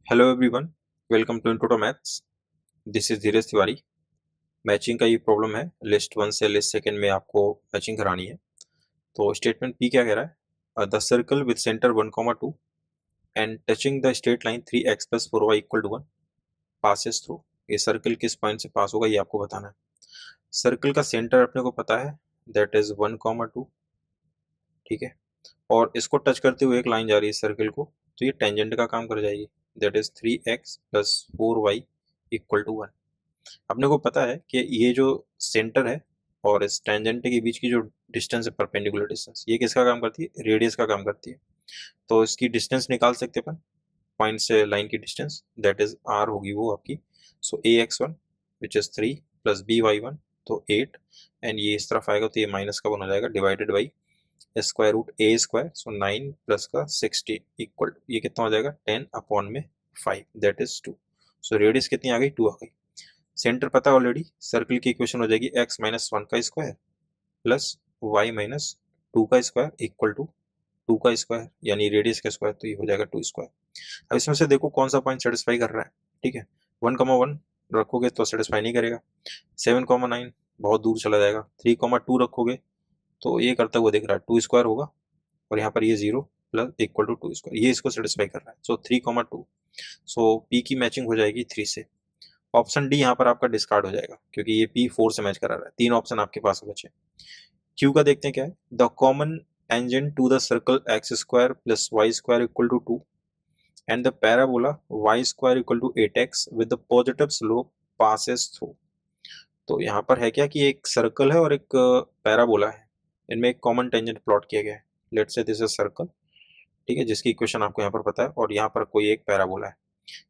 Hello everyone, welcome to into maths. This is Dheeraj Tiwari. Matching का ये problem है। List one से लिस्ट सेकंड में आपको मैचिंग करानी है। तो स्टेटमेंट पी क्या कह रहा है? The circle with centre 1, 2 and touching the straight line 3x + 4y = 1 passes through. ये सर्कल किस पॉइंट से पास होगा ये आपको बताना है। सर्कल का सेंटर अपने को पता है, दैट इज 1, 2, ठीक है। और इसको टच करते हुए एक लाइन जा रही है सर्कल को, तो ये टेंजेंट का काम कर जाएगी, दैट इज 3x + 4y = 1। अपने को पता है कि ये जो सेंटर है और इस टेंजेंट के बीच की जो डिस्टेंस है, परपेंडिकुलर डिस्टेंस, ये किसका काम करती है? रेडियस का काम करती है। तो इसकी डिस्टेंस निकाल सकते हैं अपन, पॉइंट से लाइन की डिस्टेंस, दैट इज r होगी वो आपकी। सो ax1 विच इज 3 + by1 तो 8, एंड ये इस तरफ आएगा तो ये माइनस का 1 हो जाएगा, divided by √a², so 9 plus का 16 इक्वल, ये कितना हो जाएगा? 10/5, दैट इज 2। सो रेडियस कितनी आ गई? 2 आ गई। सेंटर पता है ऑलरेडी, सर्कल की इक्वेशन हो जाएगी x - 1 का स्क्वायर प्लस y - 2 का स्क्वायर इक्वल टू 2 का स्क्वायर, यानी रेडियस का स्क्वायर, तो ये हो जाएगा 2 स्क्वायर। अब इसमें से देखो कौन सा पॉइंट सेटिस्फाई कर रहा है, ठीक है। 1, 1 रखोगे तो सेटिस्फाई नहीं करेगा। 7, 9 बहुत दूर चला जाएगा। 3, 2 रखोगे तो ये करता हुआ दिख रहा है, 2 स्क्वायर होगा, और यहाँ पर ये 0 प्लस इक्वल टू 2 स्क्वायर, ये इसको सेटिस्फाई कर रहा है। सो 3, 2, सो पी की मैचिंग हो जाएगी 3 से। ऑप्शन डी यहाँ पर आपका डिस्कार्ड हो जाएगा, क्योंकि ये पी 4 से मैच करा रहा है। 3 ऑप्शन आपके पास बचे। क्यू का देखते हैं क्या है। The common tangent to the circle x² + y² = 2 and the parabola y² = 8x with the positive slope passes through. तो यहाँ पर है क्या कि एक सर्कल है और एक पैराबोला है, इनमें एक कॉमन टेंजेंट प्लॉट किया गया है। Let's say this is circle, ठीक है, जिसकी इक्वेशन आपको यहाँ पर पता है, और यहाँ पर कोई एक पैराबोला है।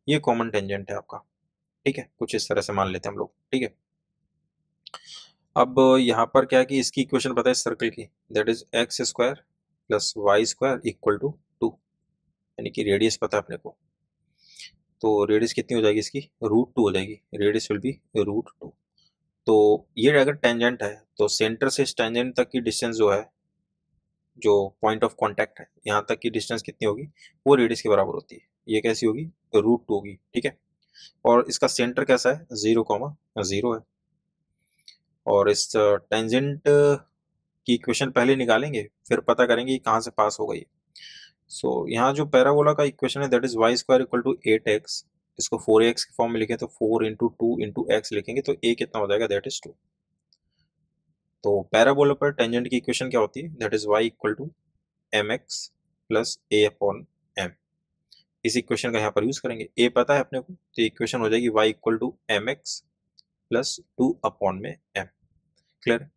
ये कॉमन टेंजेंट है आपका, ठीक है, कुछ इस तरह से मान लेते हैं हम लोग, ठीक है। अब यहाँ पर क्या है कि इसकी इक्वेशन पता है सर्कल की, दैट इज x² + y² = 2, यानी कि रेडियस पता है अपने को। तो रेडियस कितनी हो जाएगी इसकी? √2 हो जाएगी। Radius will be √2। तो ये अगर टेंजेंट है तो सेंटर से इस टेंजेंट तक की डिस्टेंस जो है, जो पॉइंट ऑफ कांटेक्ट है, यहाँ तक की डिस्टेंस कितनी होगी? वो रेडियस के बराबर होती है। ये कैसी होगी? √2 होगी, ठीक है। और इसका सेंटर कैसा है? 0, 0 है। और इस टेंजेंट की इक्वेशन पहले निकालेंगे, फिर पता करेंगे कहाँ से पास हो गई। सो यहाँ जो पैराबोला का इक्वेशन है, दैट इज y² = 8x। इसको 4ax के फॉर्म में लिखें तो 4 × 2 × x लिखेंगे तो a कितना हो जाएगा? That is 2। तो पैराबोला पर टेंजेंट की इक्वेशन क्या होती है? That is y = mx + a/m। इस इक्वेशन का यहाँ पर यूज करेंगे। a पता है अपने को, तो इक्वेशन हो जाएगी y = mx + 2/m। क्लियर?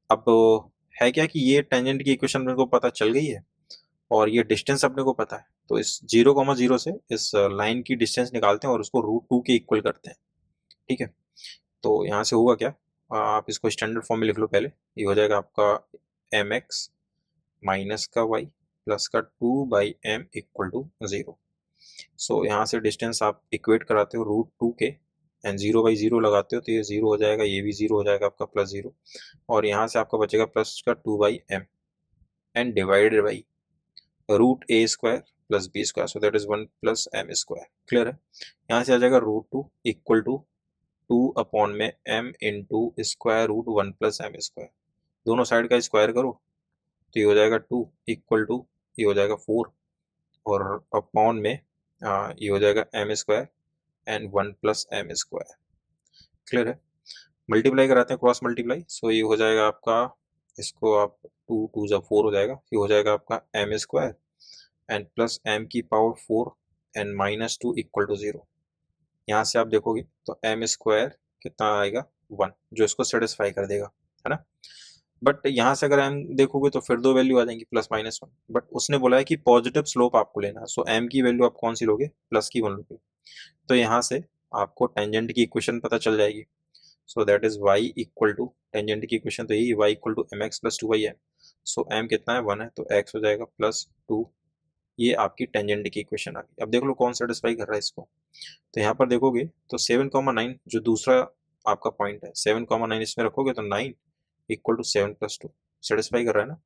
अब है क्या कि ये टेंजेंट की इक्वेशन मेरे को पता चल गई है, और ये डिस्टेंस अपने को पता है। तो इस 0, 0 से इस लाइन की डिस्टेंस निकालते हैं और उसको √2 के इक्वल करते हैं, ठीक है। तो यहाँ से होगा क्या, आप इसको स्टैंडर्ड फॉर्म में लिख लो पहले। ये हो जाएगा आपका mx माइनस का y प्लस का 2/m = 0। सो यहाँ से डिस्टेंस आप इक्वेट कराते हो √2 के, एंड 0/0 लगाते हो तो ये 0 हो जाएगा, ये भी 0 हो जाएगा आपका, +0। और यहाँ से आपका बचेगा प्लस का 2/m and divided by √a² + b², so that is 1 + m²। Clear है? यहाँ से आ जाएगा √2 = 2/m × √1 + m²। दोनों साइड का स्क्वायर करो तो ये हो जाएगा 2 = ये हो जाएगा 4, और अपॉन में ये हो जाएगा m² एंड 1 + m²। क्लियर है? मल्टीप्लाई कराते हैं, क्रॉस मल्टीप्लाई। सो ये हो जाएगा आपका, इसको आप 2 2 × 4 हो जाएगा, ये हो जाएगा आपका m² and plus m⁴ and -2 = 0। यहाँ से आप देखोगे तो m² कितना आएगा? 1, जो इसको सेटिस्फाई कर देगा, है ना। बट यहाँ से अगर m देखोगे तो फिर दो वैल्यू आ जाएंगी, +-1। बट उसने बोला है कि पॉजिटिव स्लोप आपको लेना है, सो m की वैल्यू आप कौन सी लोगे? प्लस की 1 लोगे। तो यहाँ से आपको टेंजेंट की इक्वेशन पता चल जाएगी। सो दैट इज y = टेंजेंट की इक्वेशन तो यही, y = mx + 2/m। सो m कितना है? 1 है, तो x हो जाएगा +2। ये आपकी टेंजेंट की इक्वेशन आ गई। अब देख लो कौन सेटिस्फाई कर रहा है इसको। तो यहाँ पर देखोगे तो 7, 9 जो दूसरा आपका पॉइंट है, 7, 9 इसमें रखोगे तो 9 = 7 + 2 सेटिस्फाई कर रहा है ना।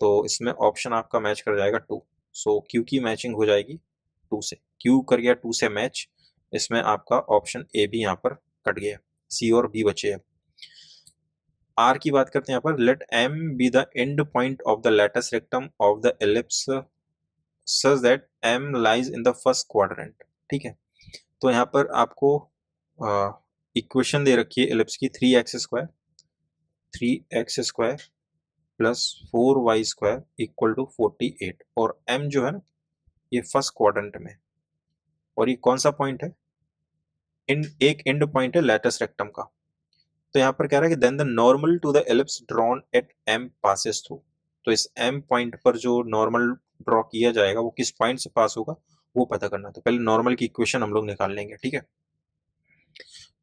तो इसमें ऑप्शन आपका मैच कर जाएगा 2। सो क्यू की मैचिंग हो जाएगी 2 से। Q कर गया 2 से मैच, इसमें आपका ऑप्शन ए भी यहाँ पर कट गया, C और B बचे अब। R की बात करते हैं यहाँ पर, let M be the end point of the latus rectum of the ellipse such that M lies in the first quadrant. ठीक है, तो यहाँ पर आपको इक्वेशन दे रखी है एलिप्स की, 3x² plus 4y² equal to 48, और M जो है ना ये फर्स्ट क्वाड्रेंट में, और ये कौन सा पॉइंट है, एक एंड पॉइंट है लैटिस रेक्टम का। तो यहाँ पर कह रहा है कि then the normal to the ellipse drawn at M passes through. तो इस M पॉइंट पर जो नॉर्मल ड्रॉ किया जाएगा वो किस पॉइंट से पास होगा वो पता करना। तो पहले नॉर्मल की इक्वेशन हम लोग निकाल लेंगे। ठीक है,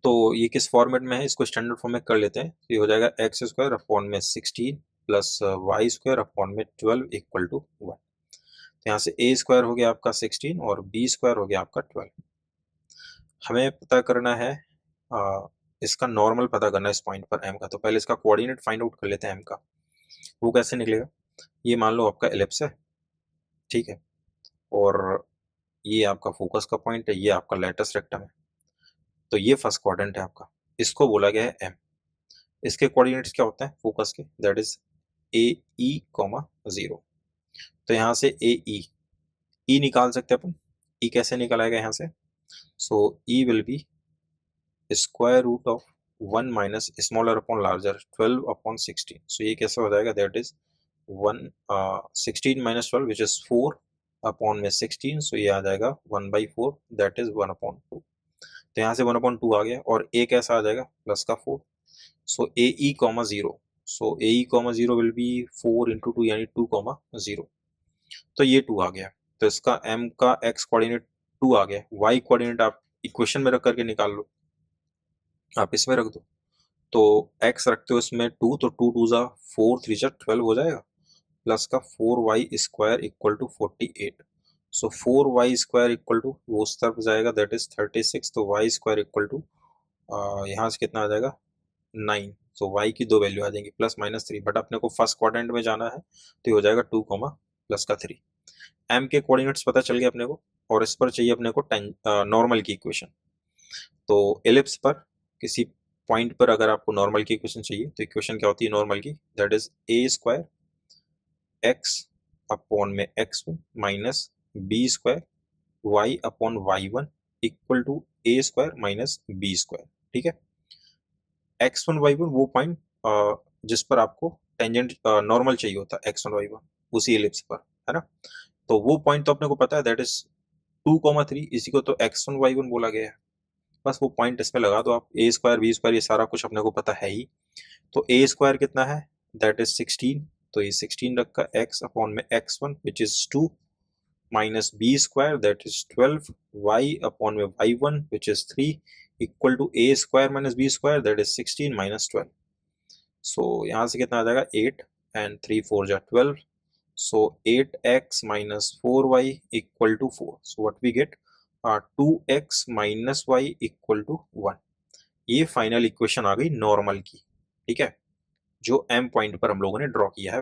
तो ये किस फॉर्मेट में है, इसको स्टैंडर्ड फॉर्म में कर लेते हैं। तो ये हो जाएगा x² अपॉन में 16 प्लस y² अपॉन में 12 इक्वल टू 1। तो यहाँ से a² हो गया आपका 16 और b² हो गया आपका 12। हमें पता करना है इसका नॉर्मल पता करना है इस पॉइंट पर M का। तो पहले इसका कोऑर्डिनेट फाइंड आउट कर लेते हैं M का। वो कैसे निकलेगा, ये मान लो आपका एलिप्स है, ठीक है, और ये आपका फोकस का पॉइंट है, ये आपका लैटिस रेक्टम है। तो ये फर्स्ट क्वाड्रेंट है आपका, इसको बोला गया है M। इसके कोऑर्डिनेट्स क्या होते हैं फोकस के, दैट इज AE, 0। तो यहाँ से E निकाल सकते हैं अपन। E कैसे निकालेगा यहाँ से, so E will be square root of 1 minus smaller upon larger 12 upon 16। So ये कैसे हो जाएगा, that is 16 minus 12 which is 4 upon में 16। सो ये आ जाएगा 1/4, दैट इज 1/2। तो यहाँ से 1/2 आ गया, और A कैसा आ जाएगा, प्लस का 4। सो AE, 0। So AE, 0 will be 4 into 2 यानी 2, 0। तो ये 2 आ गया। तो इसका M का x कोऑर्डिनेट 2 आ गया, y कोऑर्डिनेट आप इक्वेशन में रख करके निकाल लो, आप इसमें रख दो। तो x रखते हो इसमें 2, तो 2 2 जा 4, 3 जा 12 हो जाएगा, प्लस का 4y² equal to 48। So 4y² equal to वो उस तरफ जाएगा, दैट इज 36। तो y² इक्वल टू यहाँ से कितना आ जाएगा 9। सो y की दो वैल्यू आ जाएंगी, प्लस माइनस 3, बट अपने को फर्स्ट क्वाड्रेंट में जाना है तो ये हो जाएगा 2, प्लस का 3। M के कोऑर्डिनेट्स पता चल गए अपने को, और इस पर चाहिए अपने को नॉर्मल की इक्वेशन। तो एलिप्स पर किसी पॉइंट पर अगर आपको नॉर्मल की इक्वेशन चाहिए तो इक्वेशन क्या होती है नॉर्मल की, that is A² x upon में x1 minus B² y upon y1 equal to A² minus B²। ठीक है, x1 y1 वो पॉइंट जिस पर आपको टेंजेंट नॉर्मल चाहिए होता है, x1 y1 उसी एलिप्स पर, है ना। तो वो पॉइंट तो अपने को पता है, दैट इज 2, 3, इसी को तो x1 y1 बोला गया है। बस वो पॉइंट इसमें लगा दो आप, A² B² ये सारा कुछ अपने को पता है ही। तो A² कितना है, दैट इज 16। तो ये 16 रखा x अपॉन में x1 which is 2 minus B² that is 12 y upon में y1 which is 3 equal to A² minus B² that is 16 minus 12। So यहाँ से कितना आ जाएगा 8 एंड 3 4 जा 12। So 8x minus 4y equal to 4. So what we get 2x minus y equal to 1. ये final equation आ गई normal की। ठीक है, जो M पॉइंट पर हम लोगों ने ड्रॉ किया है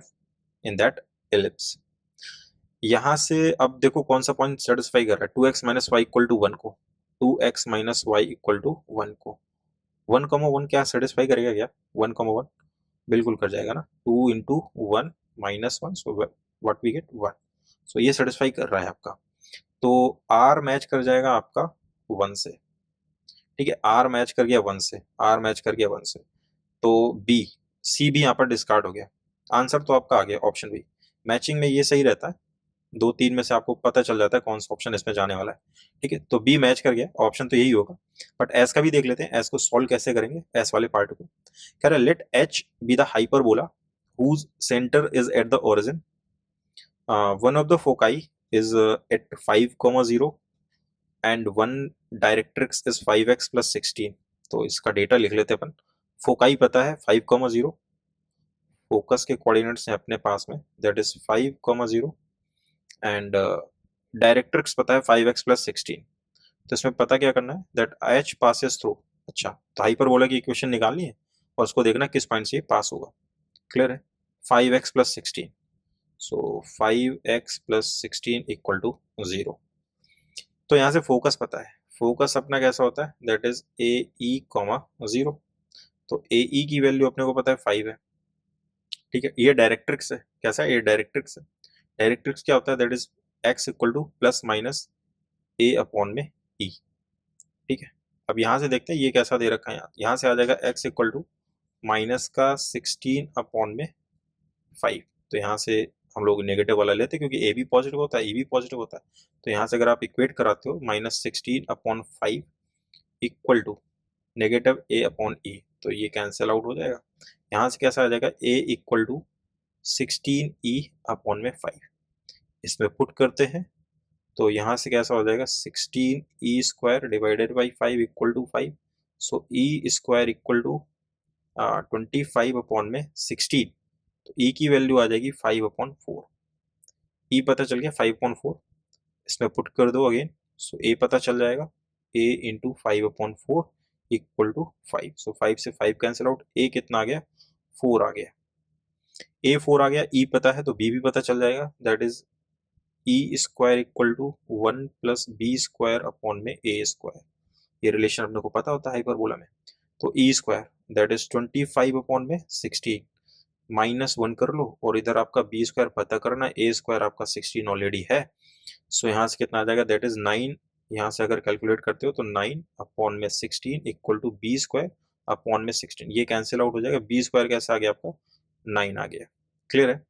इन दैट एलिप्स। यहां से अब देखो कौन सा पॉइंट सेटिस्फाई कर रहा है, 2x minus Y equal to 1 को, 2x minus Y equal to 1 को। 1, 1 क्या सेटिस्फाई करेगा क्या, 1, 1 बिल्कुल कर जाएगा ना, 2 into 1 minus 1, so what we get 1। So ये सेटिस्फाई कर रहा है आपका। तो R मैच कर जाएगा आपका 1 से। ठीक है, R मैच कर गया 1 से, R मैच कर गया 1 से। तो B, C भी यहाँ पर डिस्कार्ड हो गया। आंसर तो आपका आ गया ऑप्शन बी। मैचिंग में ये सही रहता है, 2-3 में से आपको पता चल जाता है कौन सा ऑप्शन इसमें जाने वाला है। ठीक है, तो बी मैच कर गया, ऑप्शन तो यही होगा। बट एस का भी देख लेते हैं, एस को सॉल्व कैसे करेंगे, एस वाले पार्ट को। कह रहा है let H be the hyperbola whose center is at the origin. One of the foci is at 5, 0 and one directrix is 5x plus 16. तो इसका डेटा लिख लेते हैं अपन। फोकाई पता है 5, 0, फोकस के कोऑर्डिनेट्स हैं अपने पास में, दैट इज 5, 0 एंड डायरेक्ट्रिक्स पता है 5x plus 16। तो इसमें पता क्या करना है, दैट h passes थ्रू। अच्छा, तो हाइपरबोला की इक्वेशन निकालनी है और उसको देखना किस पॉइंट से पास होगा। क्लियर है, 5x plus 16। So 5x plus 16 equal to 0। तो यहाँ से फोकस पता है, फोकस अपना कैसा होता है, that is a E comma 0। तो ए ई की वैल्यू अपने को पता है 5 है, ठीक है। ये डायरेक्ट्रिक्स है, कैसा है, ये डायरेक्ट्रिक्स है। डायरेक्ट्रिक्स क्या होता है, that is x equal two plus minus A upon में ई, ठीक है। अब यहाँ से देखते हैं ये कैसा दे रखा है, यहाँ से आ जाएगा एक्स इक्वल टू माइनस का 16 अपॉन में 5। तो यहाँ से हम लोग नेगेटिव वाला लेते हैं क्योंकि ए भी पॉजिटिव होता है, ई भी पॉजिटिव होता है। तो यहाँ से अगर आप इक्वेट कराते हो -16/5 equal to negative A upon E, तो ये कैंसिल आउट हो जाएगा। यहाँ से कैसा आ जाएगा, ए इक्वल टू 16e/5। इसमें पुट करते हैं तो यहाँ से कैसा हो जाएगा, 16e² divided by 5 equal to 5। So e² equal to 25/16। तो e की वैल्यू आ जाएगी 5/4। e पता चल गया 5/4, इसमें पुट कर दो अगेन। सो a पता चल जाएगा, a इंटू 5/4 इक्वल टू 5। सो 5 से 5 कैंसिल आउट, a कितना आ गया, 4 आ गया। a 4 आ गया, e पता है तो b भी पता चल जाएगा, that is e² equal to 1 plus b² upon में a²। ये रिलेशन अपने को पता होता है हाइपरबोला में। तो e² दैट इज 25/16 -1 कर लो, और इधर आपका b² पता करना, a² आपका 16 ऑलरेडी है। सो यहाँ से कितना आ जाएगा, दैट इज 9। यहाँ से अगर कैलकुलेट करते हो तो 9/16 इक्वल टू b² अपॉन में 16, ये कैंसिल आउट हो जाएगा। b² कैसा आ गया आपका, 9 आ गया। क्लियर है।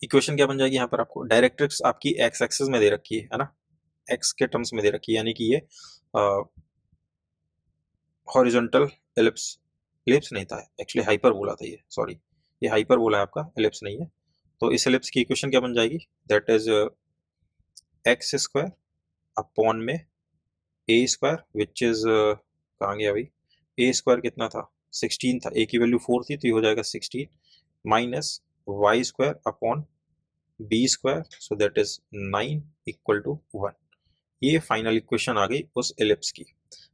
इक्वेशन क्या बन जाएगी यहाँ पर, आपको डायरेक्ट्रिक्स आपकी एक्स एक्सिस में दे रखी है ना, एक्स के टर्म्स में दे रखी है, यानी कि ये हॉरिजॉन्टल एलिप्स, एलिप्स नहीं था एक्चुअली, हाइपरबोला था ये, सॉरी ये हाइपरबोला है आपका, एलिप्स नहीं है। तो इस एलिप्स की इक्वेशन क्या बन जाएगी, दैट इज x² अपॉन में a² विच इज कहाँ गया भाई, a² कितना था, 16 था, a की वैल्यू 4 थी, तो ये हो जाएगा 16 minus y² upon b², so that is 9 equal to 1। ये फाइनल इक्वेशन आ गई उस एलिप्स की।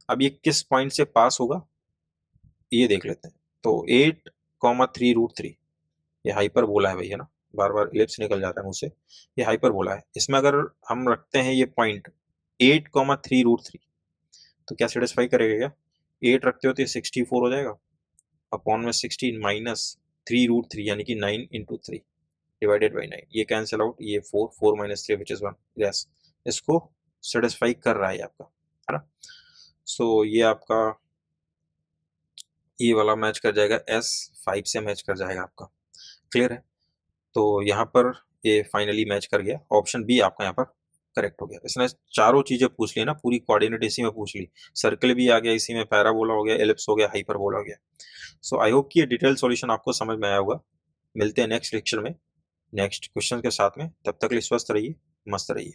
अब ये किस पॉइंट से पास होगा ये देख लेते हैं। तो 8,3√3 ये हाइपरबोला है भाई, है ना, बार बार एलिप्स निकल जाता है मुझसे, ये हाइपरबोला है। इसमें अगर हम रखते हैं ये पॉइंट 8,3√3, तो क्या सेटिस्फाई करेगा, क्या 8 रखते हो तो ये 64 हो जाएगा, अपॉन में 16 माइनस 3√3 यानी कि 9 इंटू 3 डिवाइडेड बाई 9, ये कैंसिल आउट, ये 4, 4 माइनस 3 विच इज 1। यस, इसको सेटिस्फाई कर रहा है आपका, है ना। सो ये आपका ये वाला मैच कर जाएगा, S5 से मैच कर जाएगा आपका। क्लियर है। तो यहाँ पर ये फाइनली मैच कर गया, ऑप्शन बी आपका यहाँ पर करेक्ट हो गया। इसने चारों चीजें पूछ ली ना, पूरी कोऑर्डिनेट इसी में पूछ ली, सर्कल भी आ गया इसी में, पैराबोला हो गया, एलिप्स हो गया, हाइपरबोला हो गया। सो आई होप कि ये डिटेल सॉल्यूशन आपको समझ में आया होगा। मिलते हैं नेक्स्ट लेक्चर में नेक्स्ट क्वेश्चन के साथ में, तब तक के लिए स्वस्थ रहिए, मस्त रहिए।